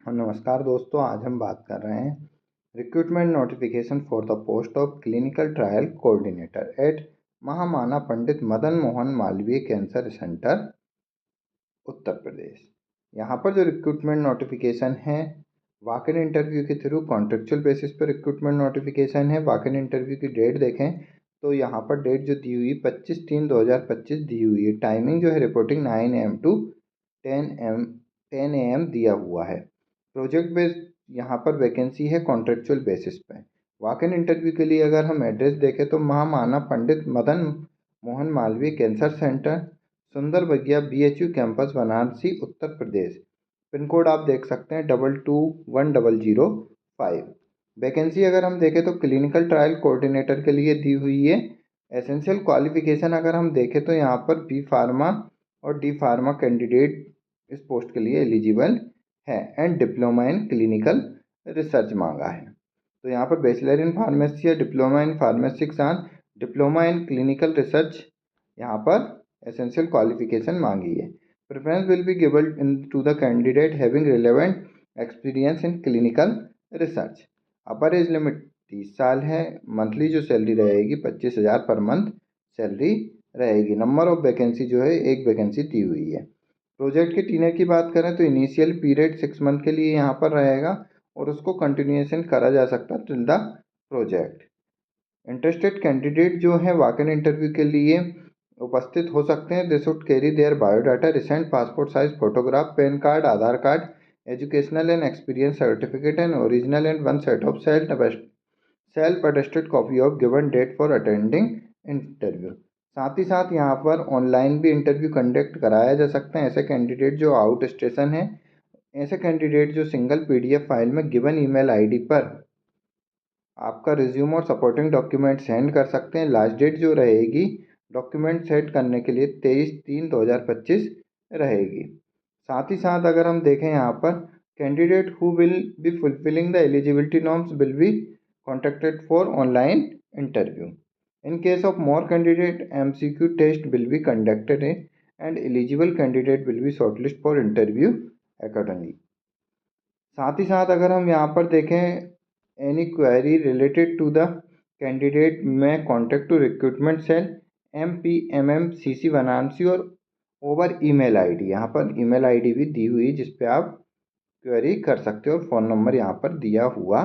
नमस्कार दोस्तों, आज हम बात कर रहे हैं recruitment notification for the post of clinical trial coordinator at Mahamana Pandit Madan Mohan Malaviya cancer centre, Uttar Pradesh. यहाँ पर जो रिक्रूटमेंट नोटिफिकेशन है वॉक इन इंटरव्यू के थ्रू कॉन्ट्रेक्चुअल बेसिस पर रिक्रूटमेंट नोटिफिकेशन है। वॉक इन इंटरव्यू की डेट देखें तो यहाँ पर डेट जो दी हुई 25/3/2025 दी हुई है। टाइमिंग जो है रिपोर्टिंग 9 AM टू 10 AM दिया हुआ है। प्रोजेक्ट बेस्ड यहाँ पर वैकेंसी है कॉन्ट्रेक्चुअल बेसिस पे। वॉक इन इंटरव्यू के लिए अगर हम एड्रेस देखें तो महामाना पंडित मदन मोहन मालवीय कैंसर सेंटर, सुंदर बगिया BHU campus, Varanasi, Uttar Pradesh. Pin code आप देख सकते हैं 221005। वैकेंसी अगर हम देखें तो क्लिनिकल ट्रायल कोऑर्डिनेटर के लिए दी हुई है। एसेंशियल क्वालिफिकेशन अगर हम देखें तो यहाँ पर B फार्मा और D फार्मा कैंडिडेट इस पोस्ट के लिए एलिजिबल है and diploma in clinical research मांगा है। तो यहाँ पर बैचलर इन फार्मेसी या डिप्लोमा इन फार्मेसी के साथ डिप्लोमा इन क्लिनिकल रिसर्च यहाँ पर एसेंशियल क्वालिफिकेशन मांगी है। Preference will be given in to the candidate having relevant experience in clinical research. Upper age limit 30 साल है। मंथली जो सैलरी रहेगी 25,000 पर मंथ सैलरी रहेगी। नंबर ऑफ वैकेंसी जो है एक वैकेंसी दी हुई है। प्रोजेक्ट के टीनर की बात करें तो इनिशियल पीरियड 6 मंथ के लिए यहाँ पर रहेगा और उसको कंटिन्यूएशन करा जा सकता है till the project. Interested candidate जो है वॉक इन इंटरव्यू के लिए उपस्थित हो सकते हैं। They should carry their biodata, recent passport size photograph, PAN card, Aadhaar card, educational and experience certificate and original and one set of self attested copy of given date for attending interview. साथ ही साथ यहाँ पर online भी interview conduct कराया जा सकते हैं। ऐसे कैंडिडेट जो आउट स्टेशन है, ऐसे कैंडिडेट जो सिंगल PDF फाइल में गिवन ईमेल ID पर आपका रिज्यूम और सपोर्टिंग डॉक्यूमेंट सेंड कर सकते हैं। लास्ट डेट जो रहेगी डॉक्यूमेंट सेंड करने के लिए 23/3/2025 रहेगी। साथ ही साथ अगर हम देखें यहाँ पर candidate who will be fulfilling the eligibility norms will be contacted for online interview. In case of more candidate, MCQ test will be conducted and eligible candidate will be shortlisted for interview accordingly। साथ ही साथ अगर हम यहाँ पर देखें any query related to the candidate में contact to recruitment cell MPMMCC Varanasi or over email ID। यहाँ पर ईमेल ID भी दी हुई जिस पे आप क्वेरी कर सकते हो और फ़ोन नंबर यहाँ पर दिया हुआ